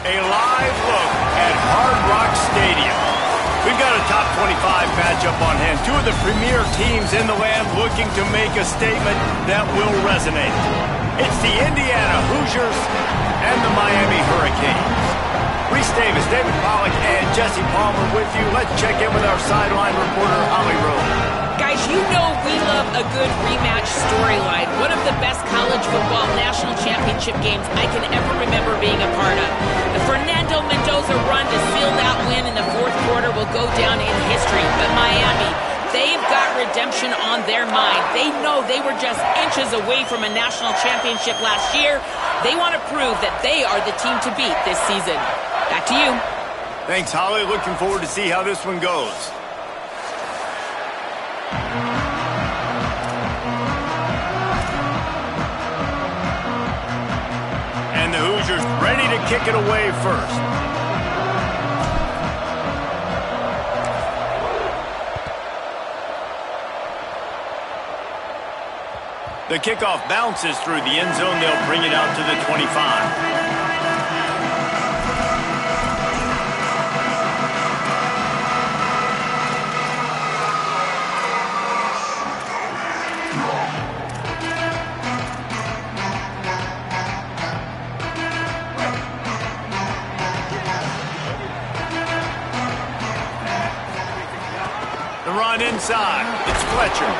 A live look at Hard Rock Stadium. We've got a top 25 matchup on hand. Two of the premier teams in the land looking to make a statement that will resonate. It's the Indiana Hoosiers and the Miami Hurricanes. Reese Davis, David Pollack, and Jesse Palmer with you. Let's check in with our sideline reporter, Holly Rowe. Guys, you know we love a good rematch storyline. One of the best college football national championship games I can ever remember being a part of. The Fernando Mendoza run to seal that win in the fourth quarter will go down in history. But Miami, they've got redemption on their mind. They know they were just inches away from a national championship last year. They want to prove that they are the team to beat this season. Back to you. Thanks, Holly. Looking forward to see how this one goes. And the Hoosiers ready to kick it away first. The kickoff bounces through the end zone. They'll bring it out to the 25. Run inside. It's Fletcher.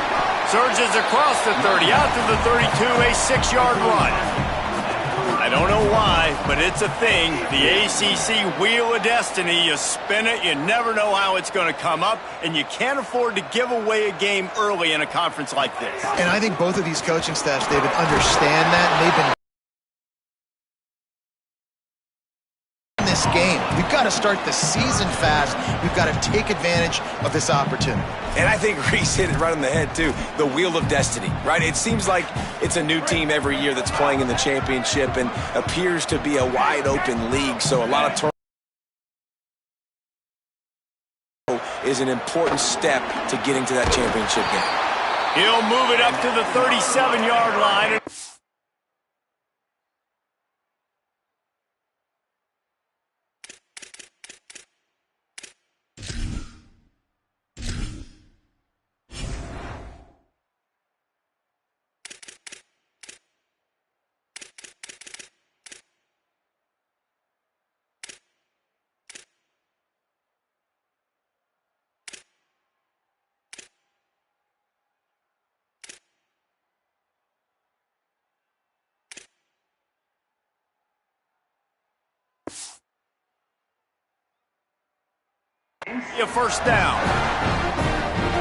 Surges across the 30, out to the 32, a 6-yard run. I don't know why, but it's a thing. The ACC Wheel of Destiny, you spin it, you never know how it's going to come up, and you can't afford to give away a game early in a conference like this. And I think both of these coaching staffs, David, understand that, and they've been this game. We've got to start the season fast. We've got to take advantage of this opportunity. And I think Reese hit it right on the head, too. The Wheel of Destiny, right? It seems like it's a new team every year that's playing in the championship and appears to be a wide-open league, so a lot of turnover is an important step to getting to that championship game. He'll move it up to the 37-yard line. A first down.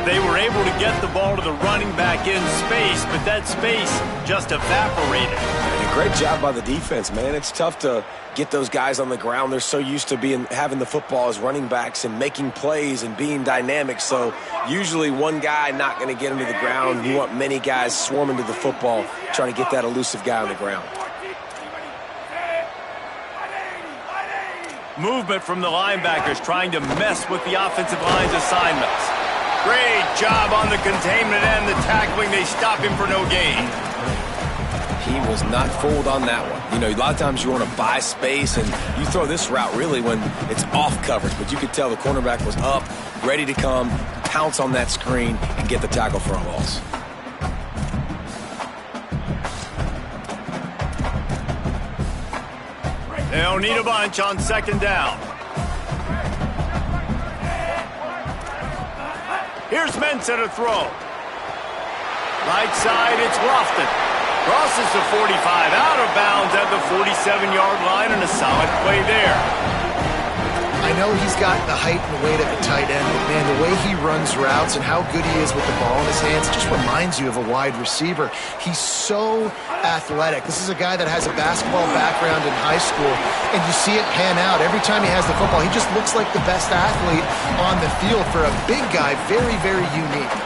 They were able to get the ball to the running back in space, but that space just evaporated. And a great job by the defense, man. It's tough to get those guys on the ground. They're so used to having the football as running backs and making plays and being dynamic. So usually one guy not going to get him to the ground. You want many guys swarming to the football, trying to get that elusive guy on the ground. Movement from the linebackers trying to mess with the offensive line's assignments. Great job on the containment and the tackling. They stop him for no gain. He was not fooled on that one. You know, a lot of times you want to buy space, and you throw this route really when it's off coverage. But you could tell the cornerback was up, ready to come, pounce on that screen, and get the tackle for a loss. They'll need a bunch on second down. Here's Mensah to throw. Right side, it's Lofton. Crosses the 45, out of bounds at the 47-yard line, and a solid play there. I know he's got the height and weight at the tight end, but man, the way he runs routes and how good he is with the ball in his hands just reminds you of a wide receiver. He's so athletic. This is a guy that has a basketball background in high school, and you see it pan out. Every time he has the football, he just looks like the best athlete on the field. For a big guy, very, very unique.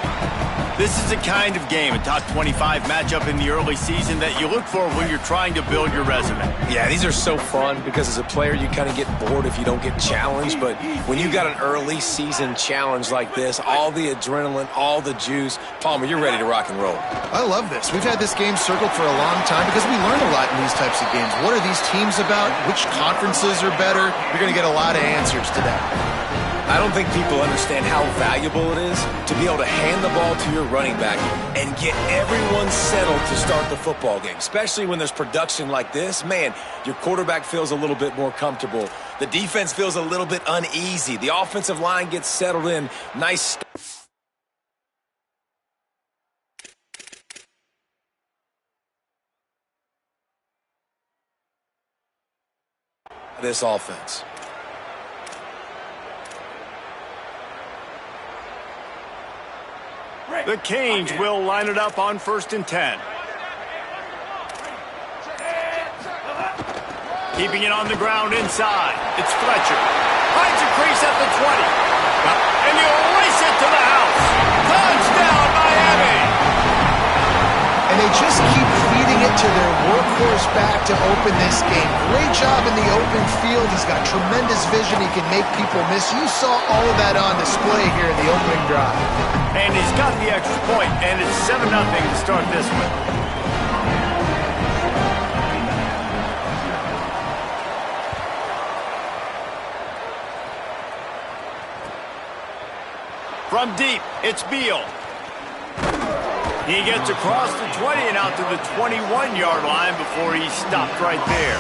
This is the kind of game, a top 25 matchup in the early season, that you look for when you're trying to build your resume. Yeah, these are so fun because as a player, you kind of get bored if you don't get challenged. But when you got an early season challenge like this, all the adrenaline, all the juice, Palmer, you're ready to rock and roll. I love this. We've had this game circled for a long time because we learn a lot in these types of games. What are these teams about? Which conferences are better? You're going to get a lot of answers today. I don't think people understand how valuable it is to be able to hand the ball to your running back and get everyone settled to start the football game, especially when there's production like this. Man, your quarterback feels a little bit more comfortable. The defense feels a little bit uneasy. The offensive line gets settled in. Nice. This offense. The Canes will line it up on 1st and 10. Keeping it on the ground inside. It's Fletcher. Finds a crease at the 20. And he'll race it to the house. Touchdown, Miami! And they just keep feeding it to their workhorse back to open this game. Great job in the open field. He's got tremendous vision. He can make people miss. You saw all of that on display here in the opening drive. And he's got the extra point, and it's 7-0 to start this one. From deep, it's Beal. He gets across the 20 and out to the 21-yard line before he's stopped right there.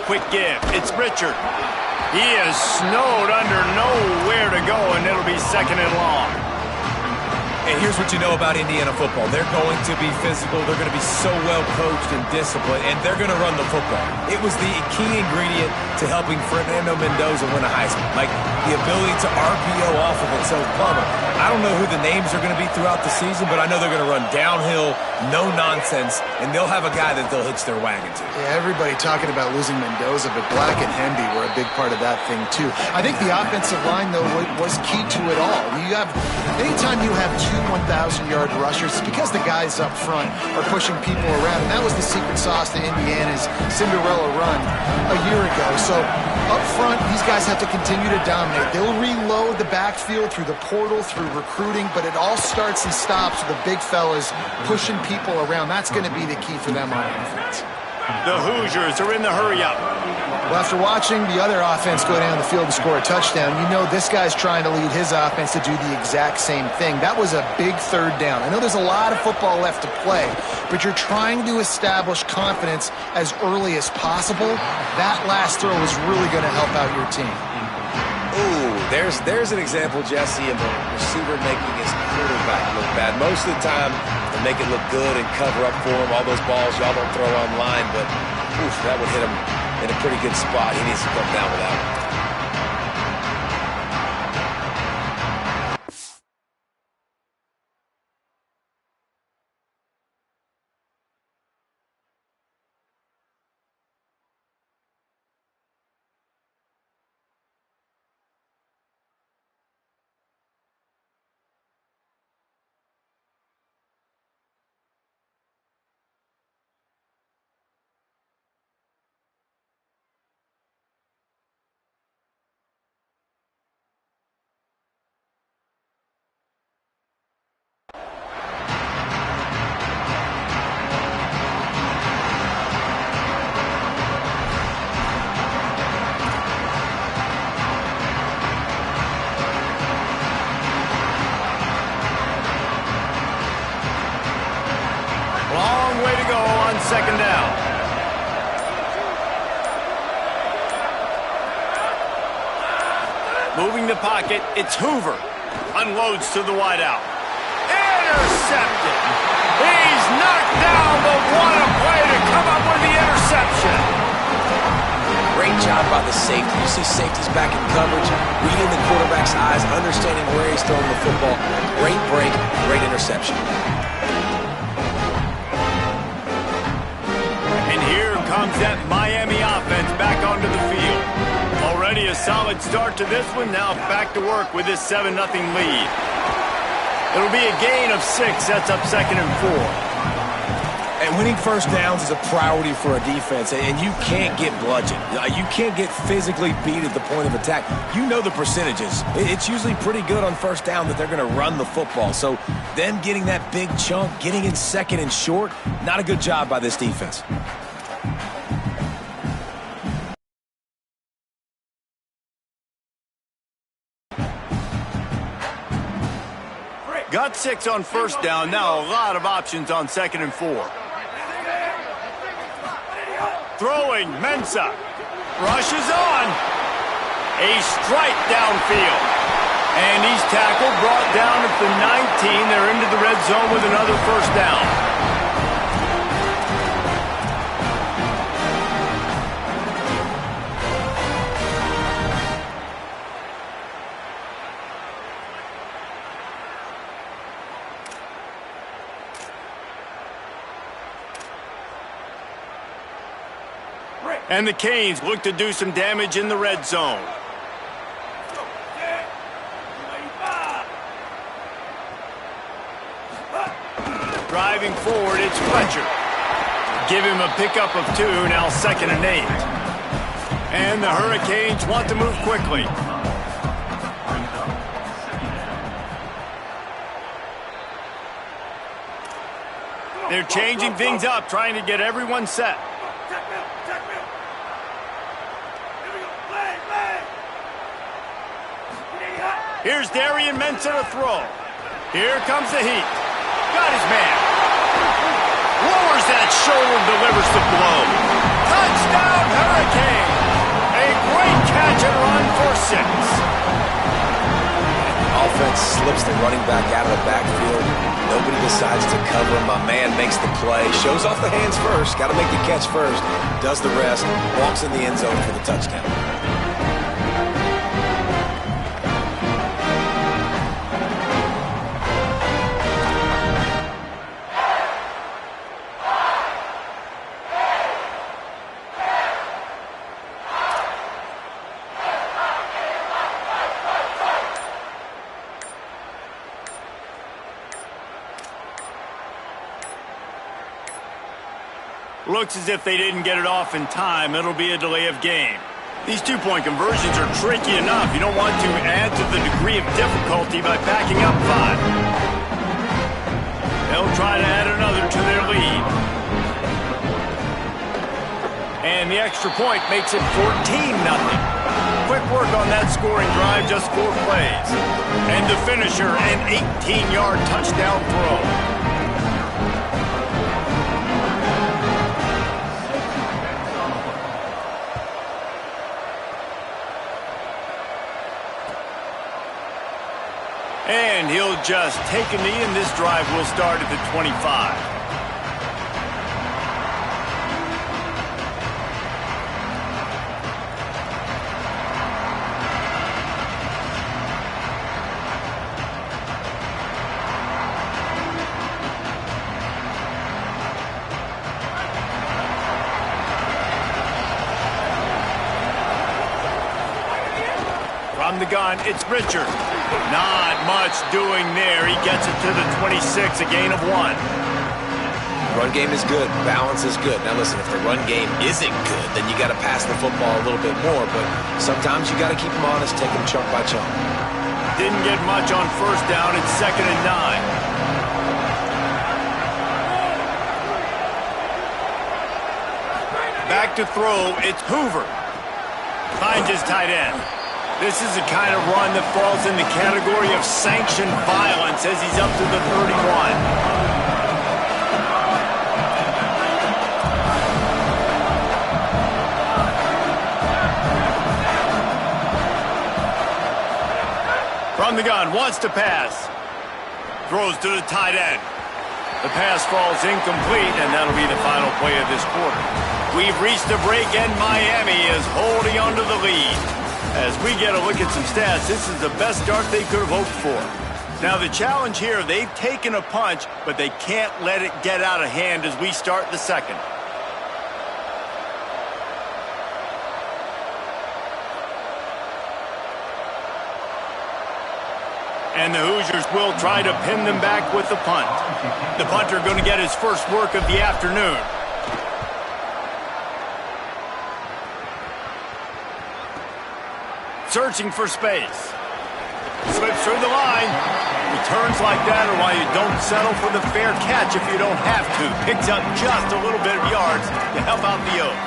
Quick give. It's Richard. He is snowed under, nowhere to go, and it'll be 2nd and long. And here's what you know about Indiana football. They're going to be physical. They're going to be so well coached and disciplined, and they're going to run the football. It was the key ingredient to helping Fernando Mendoza win a Heisman, like the ability to RPO off of it. So, Palmer, I don't know who the names are going to be throughout the season, but I know they're going to run downhill, no nonsense, and they'll have a guy that they'll hitch their wagon to. Yeah, everybody talking about losing Mendoza, but Black and Hemby were a big part of that thing, too. I think the offensive line, though, was key to it all. Anytime you have two 1,000-yard rushers, it's because the guys up front are pushing people around, and that was the secret sauce to Indiana's Cinderella run a year ago. So up front, these guys have to continue to dominate. They'll reload the backfield through the portal, through recruiting, but it all starts and stops with the big fellas pushing people around. That's going to be the key for them on offense. The Hoosiers are in the hurry-up. Well, after watching the other offense go down the field and score a touchdown, you know this guy's trying to lead his offense to do the exact same thing. That was a big 3rd down. I know there's a lot of football left to play, but you're trying to establish confidence as early as possible. That last throw is really going to help out your team. Ooh, there's an example, Jesse, of the receiver making his quarterback look bad. Most of the time, they make it look good and cover up for him. All those balls y'all don't throw online, but oof, that would hit him in a pretty good spot. He needs to come down with that one. Way to go on 2nd down. Moving the pocket, it's Hoover. Unloads to the wideout. Intercepted. He's knocked down, but what a play to come up with the interception. Great job by about the safety. You see safeties back in coverage, reading the quarterback's eyes, understanding where he's throwing the football. Great break, great interception. And here comes that Miami offense back onto the field. Already a solid start to this one. Now back to work with this 7-0 lead. It'll be a gain of 6. Sets up 2nd and 4. And winning first downs is a priority for a defense, and you can't get bludgeoned. You can't get physically beat at the point of attack. You know the percentages. It's usually pretty good on first down that they're going to run the football. So them getting that big chunk, getting in 2nd and short, not a good job by this defense. Got 6 on first down. Now a lot of options on 2nd and 4. Throwing, Mensah. Rushes on. A strike downfield. And he's tackled, brought down at the 19. They're into the red zone with another first down. And the Canes look to do some damage in the red zone. Driving forward, it's Fletcher. Give him a pickup of 2, now 2nd and 8. And the Hurricanes want to move quickly. They're changing things up, trying to get everyone set. Here's Darian Mensah to throw. Here comes the heat. Got his man. Lowers that shoulder, delivers the blow. Touchdown, Hurricane. A great catch and run for 6. Offense slips the running back out of the backfield. Nobody decides to cover him. My man makes the play. Shows off the hands first. Got to make the catch first. Does the rest. Walks in the end zone for the touchdown. Looks as if they didn't get it off in time. It'll be a delay of game. These 2-point conversions are tricky enough. You don't want to add to the degree of difficulty by backing up 5. They'll try to add another to their lead. And the extra point makes it 14-0. Quick work on that scoring drive, just 4 plays. And the finisher, an 18-yard touchdown throw. And he'll just take a knee, and this drive will start at the 25. From the gun, it's Richard. Not much doing there. He gets it to the 26, a gain of 1. Run game is good. Balance is good. Now listen, if the run game isn't good, then you got to pass the football a little bit more. But sometimes you got to keep them honest, take them chunk by chunk. Didn't get much on first down. It's 2nd and 9. Back to throw. It's Hoover. Finds his tight end. This is the kind of run that falls in the category of sanctioned violence as he's up to the 31. From the gun, wants to pass. Throws to the tight end. The pass falls incomplete, and that'll be the final play of this quarter. We've reached a break, and Miami is holding on to the lead. As we get a look at some stats, this is the best start they could have hoped for. Now, the challenge here, they've taken a punch, but they can't let it get out of hand as we start the second. And the Hoosiers will try to pin them back with the punt. The punter going to get his first work of the afternoon. Searching for space. Slips through the line. Returns like that are why you don't settle for the fair catch if you don't have to. Picks up just a little bit of yards to help out the Oak.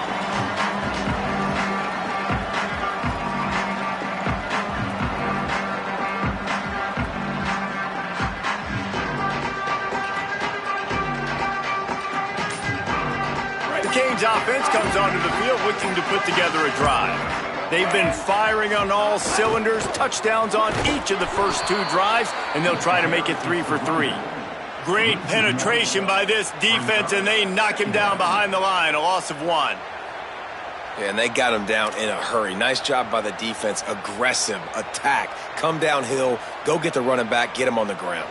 Canes offense comes onto the field looking to put together a drive. They've been firing on all cylinders, touchdowns on each of the first two drives, and they'll try to make it 3 for 3. Great penetration by this defense, and they knock him down behind the line, a loss of 1. Yeah, and they got him down in a hurry. Nice job by the defense. Aggressive, attack, come downhill, go get the running back, get him on the ground.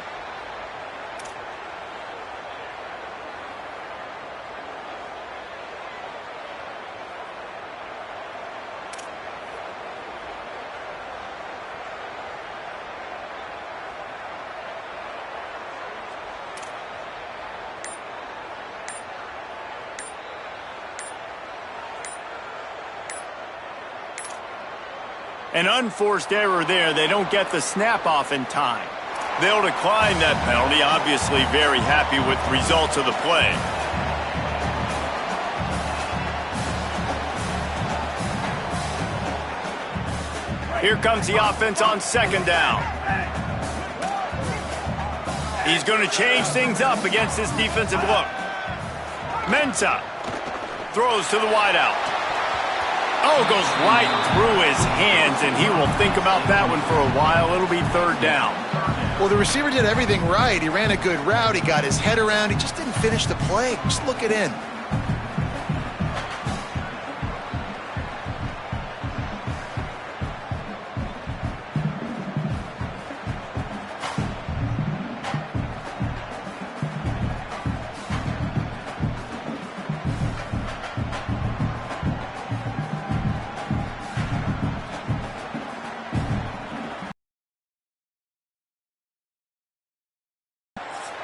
An unforced error there. They don't get the snap off in time. They'll decline that penalty, obviously very happy with the results of the play. Here comes the offense on second down. He's going to change things up against this defensive look. Mensah throws to the wideout. Oh, goes right through his hands, and he will think about that one for a while. It'll be third down. Well, the receiver did everything right. He ran a good route. He got his head around. He just didn't finish the play. Just look it in.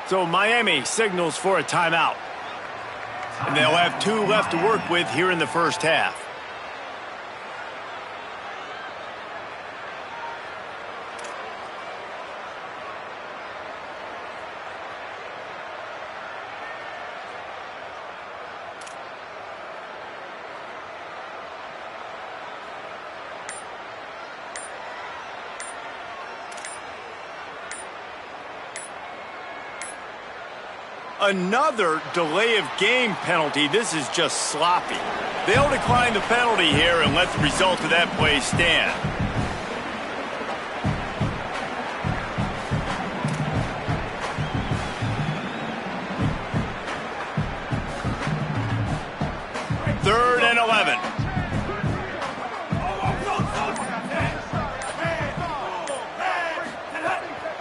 So Miami signals for a timeout. And they'll have 2 left to work with here in the first half. Another delay of game penalty. This is just sloppy. They'll decline the penalty here and let the result of that play stand. Third and 11.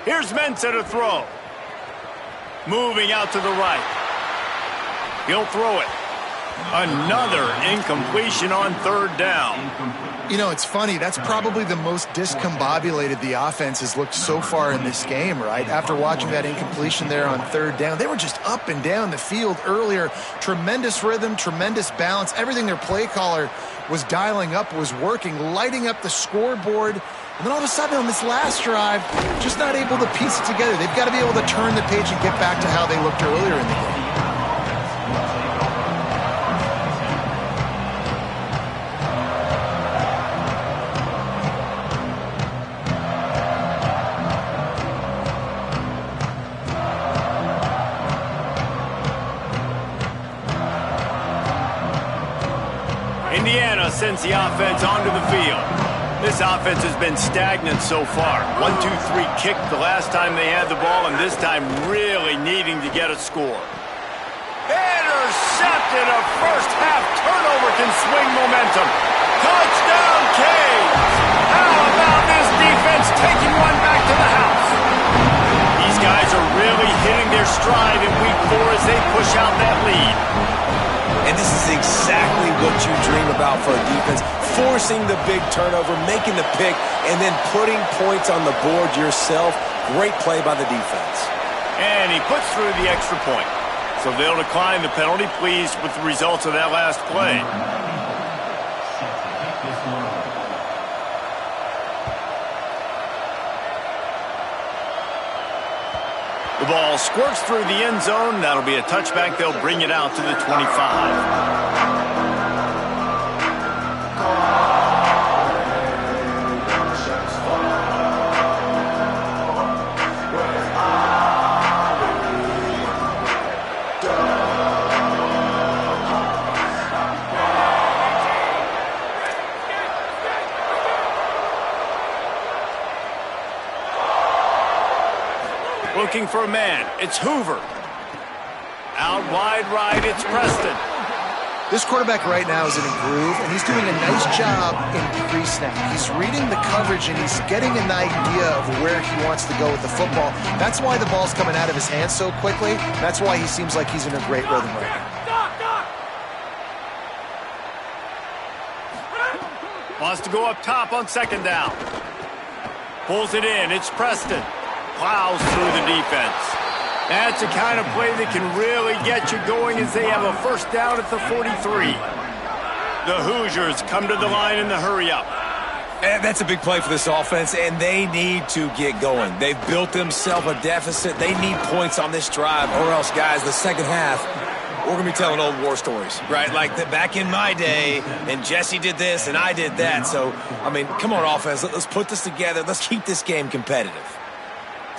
Here's Mensah to throw. Moving out to the right. He'll throw it. Another incompletion on third down. You know, it's funny. That's probably the most discombobulated the offense has looked so far in this game, right? After watching that incompletion there on third down, they were just up and down the field earlier. Tremendous rhythm, tremendous balance. Everything their play caller was dialing up was working, lighting up the scoreboard. And then all of a sudden on this last drive, just not able to piece it together. They've got to be able to turn the page and get back to how they looked earlier in the game. Indiana sends the offense onto the field. This offense has been stagnant so far. 1-2-3 kick the last time they had the ball, and this time really needing to get a score. Intercepted. A first-half turnover can swing momentum. Touchdown, Canes! How about this defense taking one back to the house? These guys are really hitting their stride in Week 4 as they push out that lead. And this is exactly what you dream about for a defense. Forcing the big turnover, making the pick, and then putting points on the board yourself. Great play by the defense. And he puts through the extra point. So they'll decline the penalty, pleased with the results of that last play. The ball squirts through the end zone. That'll be a touchback. They'll bring it out to the 25. Looking for a man. It's Hoover. Out wide right, it's Preston. This quarterback right now is in a groove, and he's doing a nice job in pre-snap. He's reading the coverage, and he's getting an idea of where he wants to go with the football. That's why the ball's coming out of his hands so quickly. That's why he seems like he's in a great rhythm right now. Wants to go up top on second down. Pulls it in. It's Preston. Plows through the defense. That's the kind of play that can really get you going as they have a first down at the 43. The Hoosiers come to the line in the hurry-up. And that's a big play for this offense, and they need to get going. They've built themselves a deficit. They need points on this drive, or else, guys, the second half, we're going to be telling old war stories, right? Like back in my day, and Jesse did this, and I did that. So, I mean, come on, offense. Let's put this together. Let's keep this game competitive.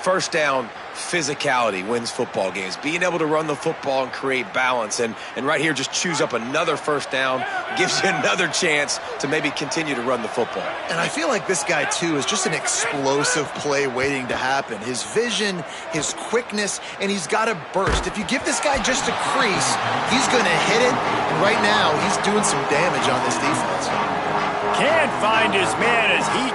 First down, physicality wins football games. Being able to run the football and create balance. And right here, just choose up another first down, gives you another chance to maybe continue to run the football. And I feel like this guy, too, is just an explosive play waiting to happen. His vision, his quickness, and he's got a burst. If you give this guy just a crease, he's going to hit it. And right now, he's doing some damage on this defense. Can't find his man as he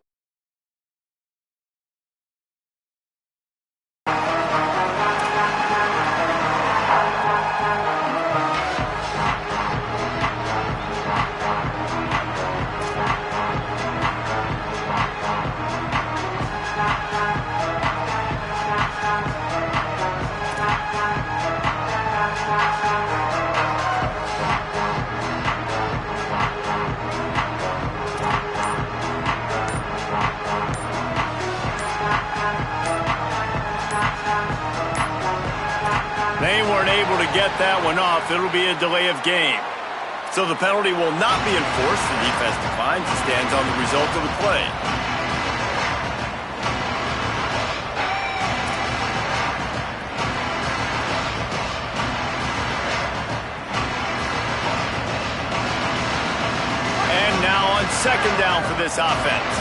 get that one off. It'll be a delay of game. So the penalty will not be enforced. The defense declines and stands on the result of the play. And now on second down for this offense.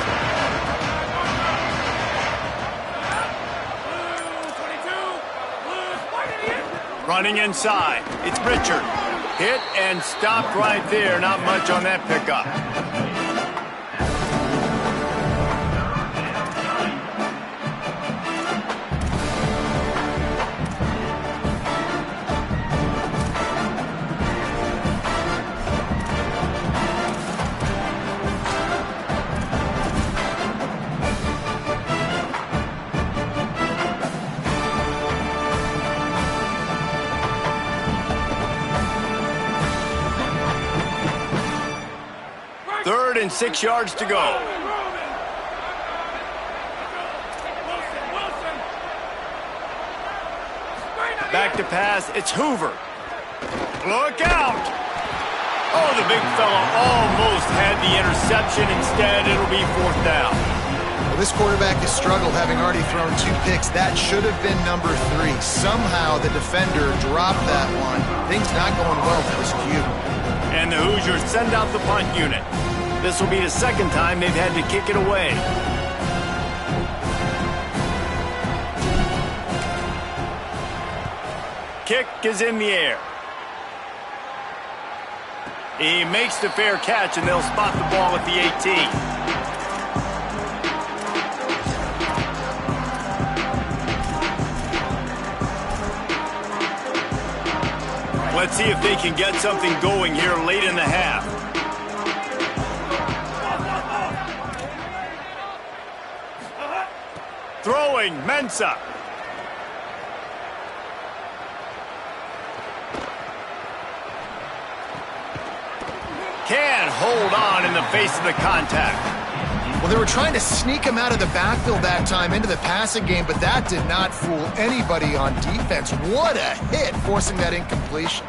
Running inside. It's Pritchard. Hit and stopped right there. Not much on that pickup. Third and 6 yards to go. Back to pass. It's Hoover. Look out! Oh, the big fella almost had the interception. Instead, it'll be fourth down. Well, this quarterback has struggled, having already thrown 2 picks. That should have been number 3. Somehow the defender dropped that one. Things not going well for this Q. And the Hoosiers send out the punt unit. This will be the second time they've had to kick it away. Kick is in the air. He makes the fair catch, and they'll spot the ball at the 18. Let's see if they can get something going here late in the half. Throwing, Mensah. Can hold on in the face of the contact. Well, they were trying to sneak him out of the backfield that time into the passing game, but that did not fool anybody on defense. What a hit, forcing that incompletion.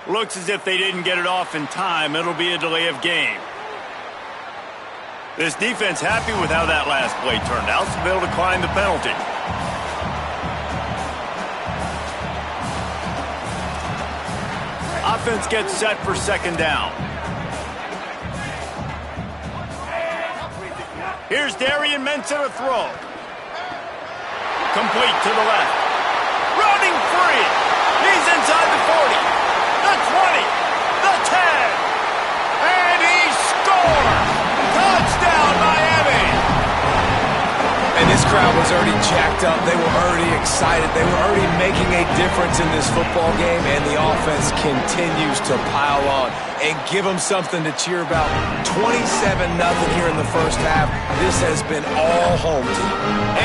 Looks as if they didn't get it off in time. It'll be a delay of game. This defense happy with how that last play turned out, so they'll decline the penalty. Offense gets set for second down. Here's Darian Mensah to throw. Complete to the left. Running free. He's inside the 40. The 20, the 10, and he scores! Touchdown, Miami! And this crowd was already jacked up. They were already excited. They were already making a difference in this football game, and the offense continues to pile on and give them something to cheer about. 27-0 here in the first half. This has been all home team.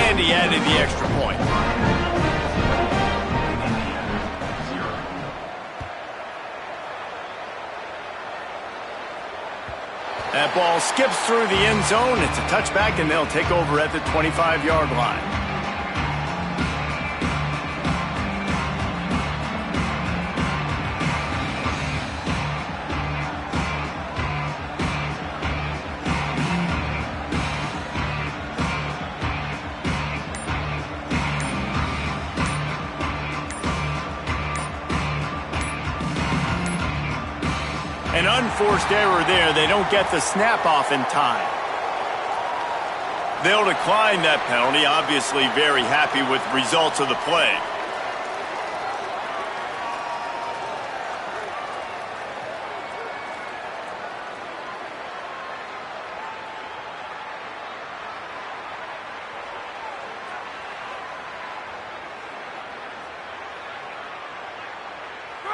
And he added the extra point. That ball skips through the end zone. It's a touchback, and they'll take over at the 25-yard line. An unforced error there. They don't get the snap off in time. They'll decline that penalty, obviously very happy with results of the play.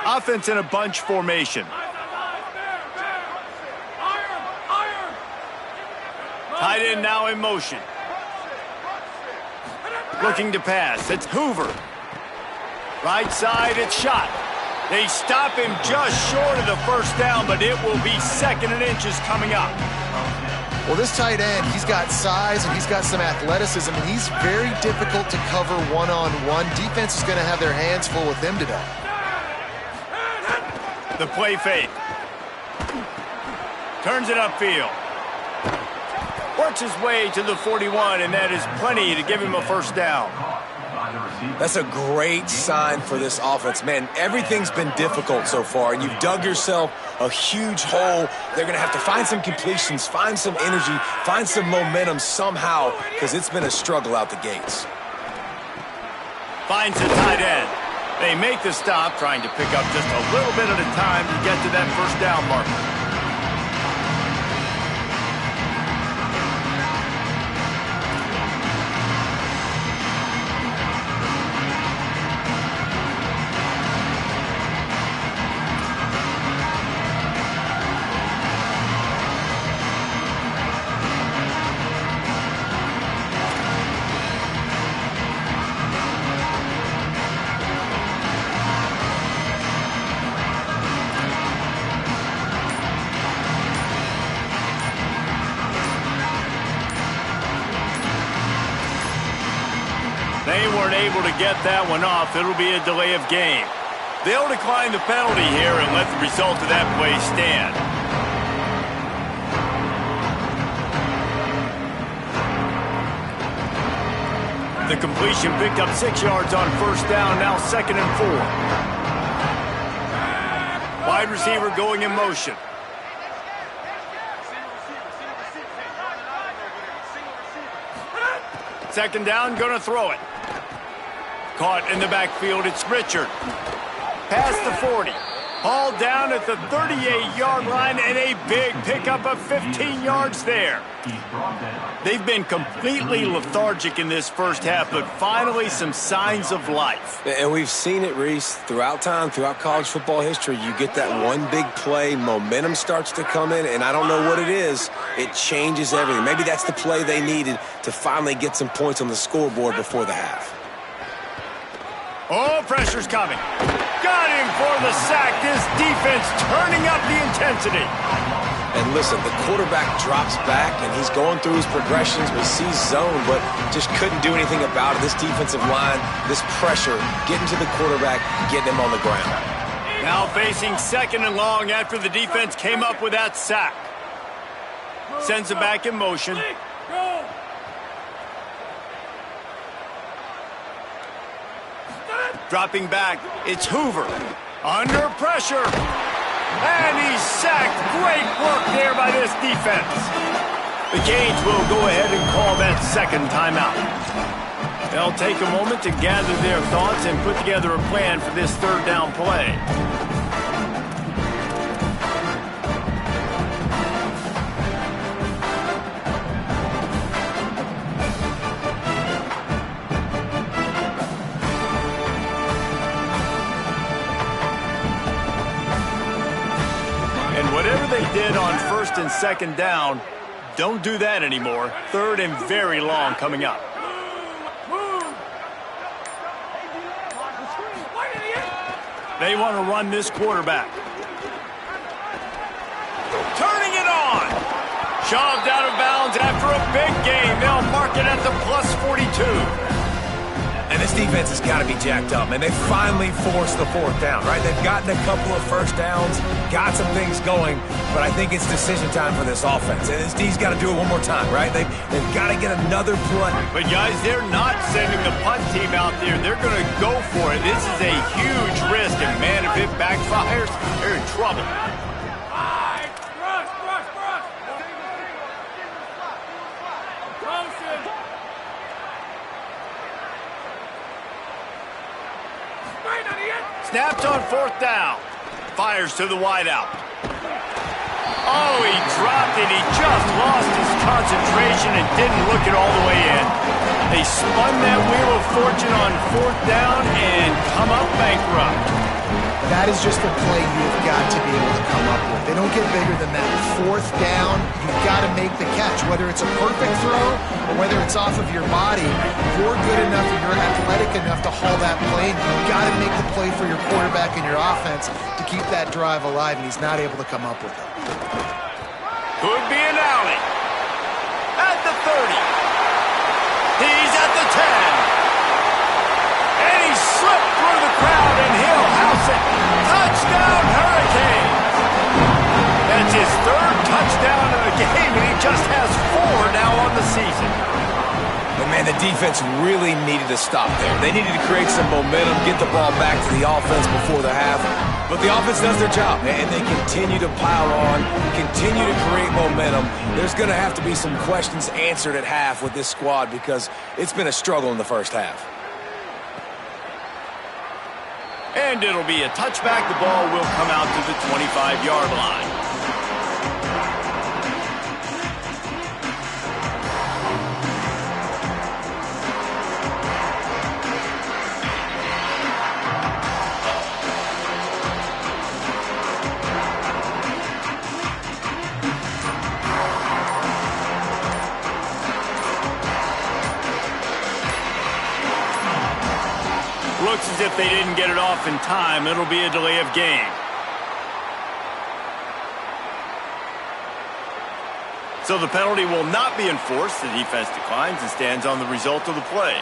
Offense in a bunch formation. Tight end now in motion. Looking to pass. It's Hoover. Right side, it's shot. They stop him just short of the first down, but it will be second and inches coming up. Well, this tight end, he's got size and he's got some athleticism, and he's very difficult to cover one-on-one. Defense is going to have their hands full with him today. The play fake. Turns it upfield. Works his way to the 41, and that is plenty to give him a first down. That's a great sign for this offense. Man, everything's been difficult so far, and you've dug yourself a huge hole. They're going to have to find some completions, find some energy, find some momentum somehow, because it's been a struggle out the gates. Finds a tight end. They make the stop, trying to pick up just a little bit at a time to get to that first down marker. They weren't able to get that one off. It'll be a delay of game. They'll decline the penalty here and let the result of that play stand. The completion picked up 6 yards on first down, now 2nd and 4. Wide receiver going in motion. Second down, gonna throw it. Caught in the backfield, it's Richard. Past the 40. Hauled down at the 38-yard line, and a big pickup of 15 yards there. They've been completely lethargic in this first half, but finally some signs of life. And we've seen it, Reese, throughout time, throughout college football history. You get that one big play, momentum starts to come in, and I don't know what it is. It changes everything. Maybe that's the play they needed to finally get some points on the scoreboard before the half. Oh, pressure's coming. Got him for the sack. This defense turning up the intensity. And listen, the quarterback drops back, and he's going through his progressions, but sees zone, but just couldn't do anything about it. This defensive line, this pressure, getting to the quarterback, getting him on the ground. Now facing 2nd and long after the defense came up with that sack. Sends it back in motion. Dropping back, it's Hoover. Under pressure. And he's sacked. Great work there by this defense. The Canes will go ahead and call that second timeout. They'll take a moment to gather their thoughts and put together a plan for this third down play. Whatever they did on 1st and 2nd down, don't do that anymore. 3rd and very long coming up. They want to run this quarterback. Turning it on. Shoved out of bounds after a big game. They'll mark it at the plus 42. And this defense has got to be jacked up, and they finally forced the 4th down, right? They've gotten a couple of first downs, got some things going, but I think it's decision time for this offense. And this D's got to do it one more time, right? They've got to get another play. But, guys, they're not sending the punt team out there. They're going to go for it. This is a huge risk, and, man, if it backfires, they're in trouble. Snapped on 4th down. Fires to the wideout. Oh, he dropped it. He just lost his concentration and didn't look it all the way in. They spun that wheel of fortune on 4th down and come up bankrupt. That is just a play you've got to be able to come up with. They don't get bigger than that. 4th down, you've got to make the catch. Whether it's a perfect throw or whether it's off of your body, you're good enough or you're athletic enough to haul that play. You've got to make the play for your quarterback and your offense to keep that drive alive, and he's not able to come up with it. Could be an alley. At the 30. He's at the 10. And he slipped through the crowd, and he'll house it. Touchdown, Hurricanes! That's his 3rd touchdown of the game, and he just has 4 now on the season. But, man, the defense really needed to stop there. They needed to create some momentum, get the ball back to the offense before the half. But the offense does their job, and they continue to pile on, continue to create momentum. There's going to have to be some questions answered at half with this squad because it's been a struggle in the first half. And it'll be a touchback. The ball will come out to the 25-yard line. Looks as if they didn't get it off in time. It'll be a delay of game. So the penalty will not be enforced. The defense declines and stands on the result of the play.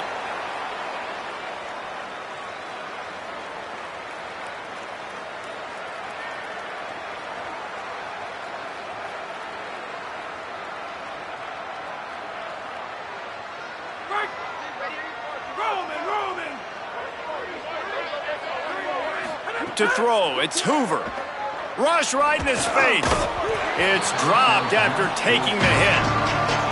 Back to throw. It's Hoover. Rush right in his face. It's dropped after taking the hit.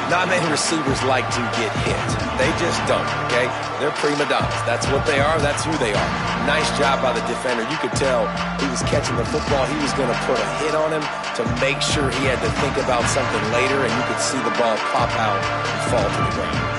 Not many receivers like to get hit. They just don't, okay? They're prima donnas. That's what they are. That's who they are. Nice job by the defender. You could tell he was catching the football. He was going to put a hit on him to make sure he had to think about something later, and you could see the ball pop out and fall to the ground.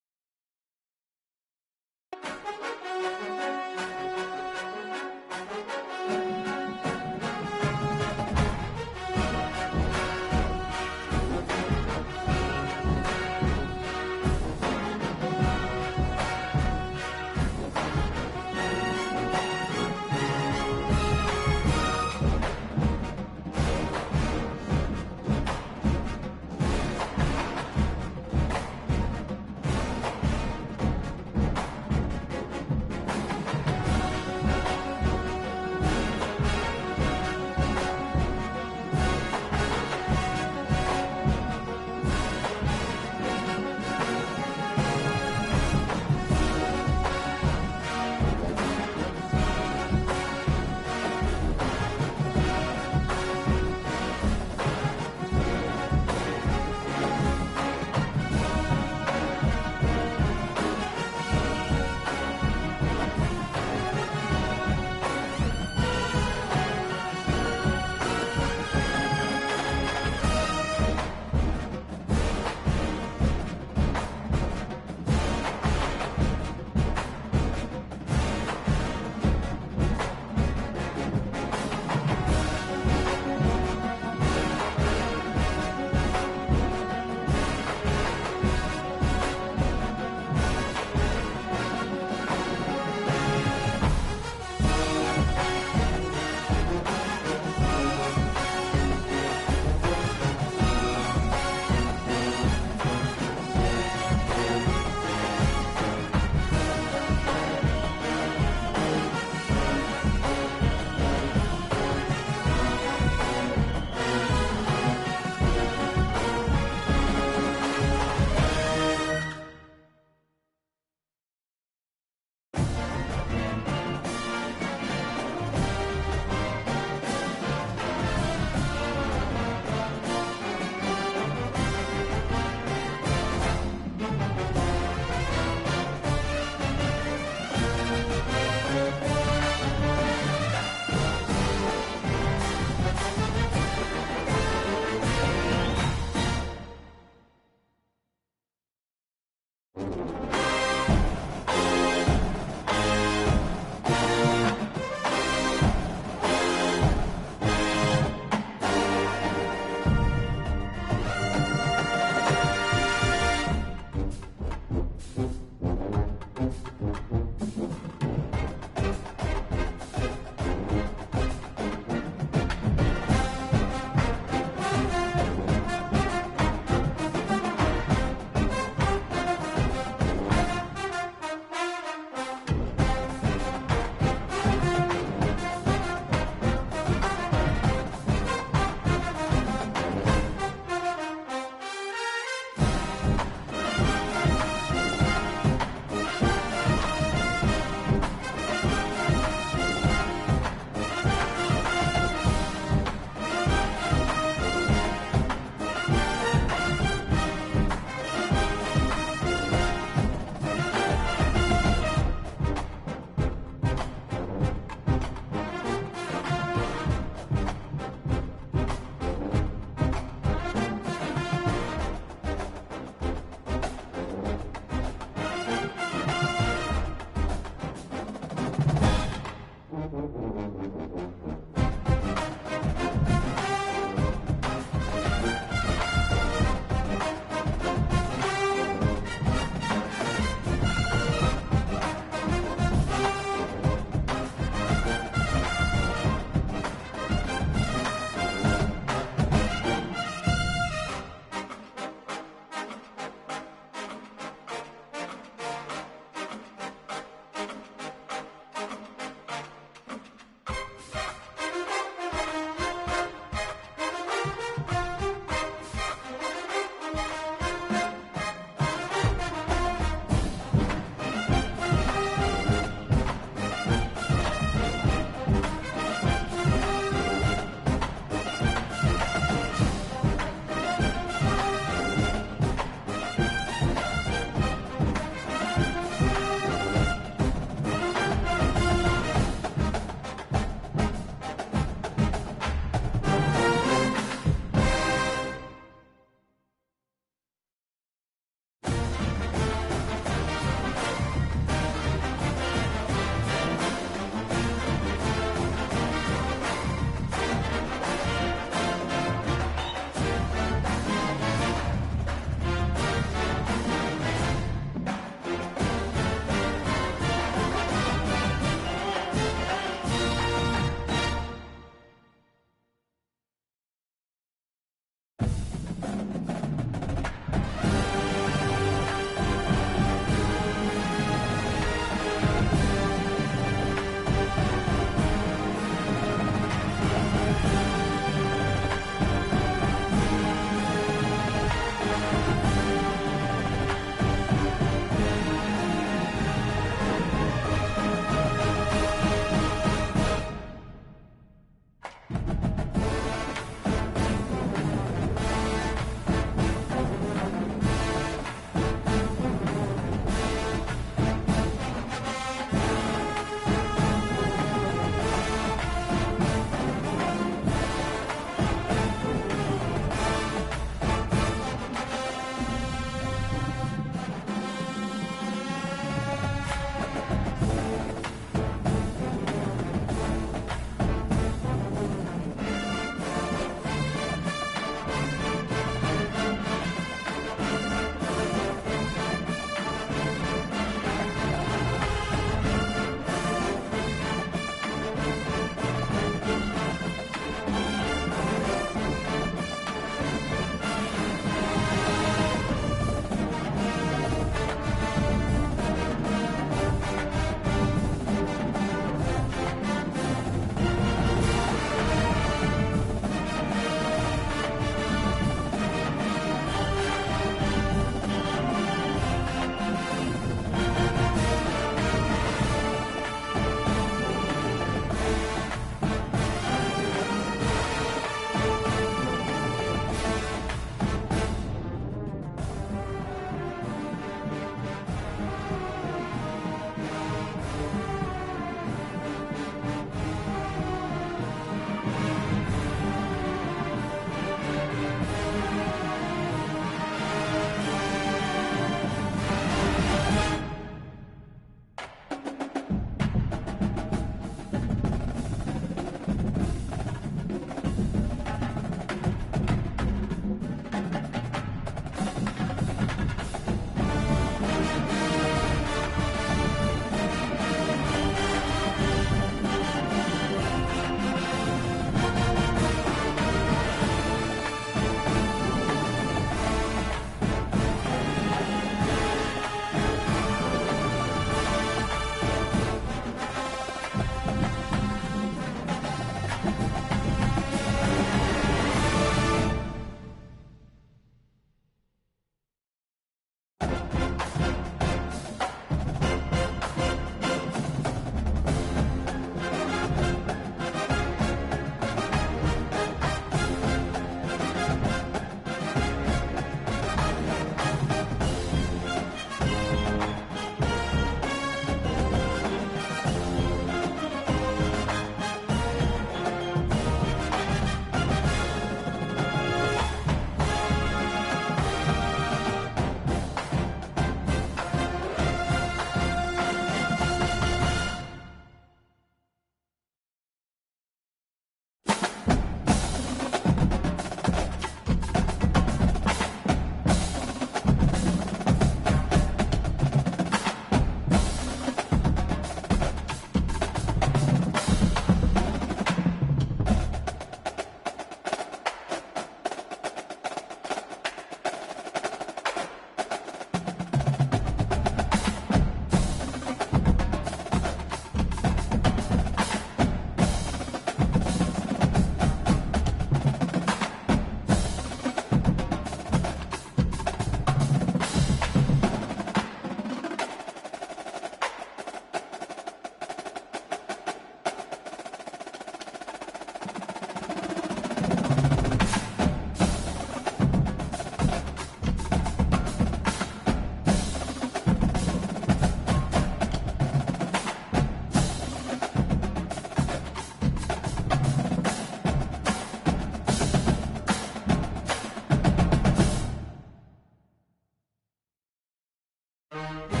it.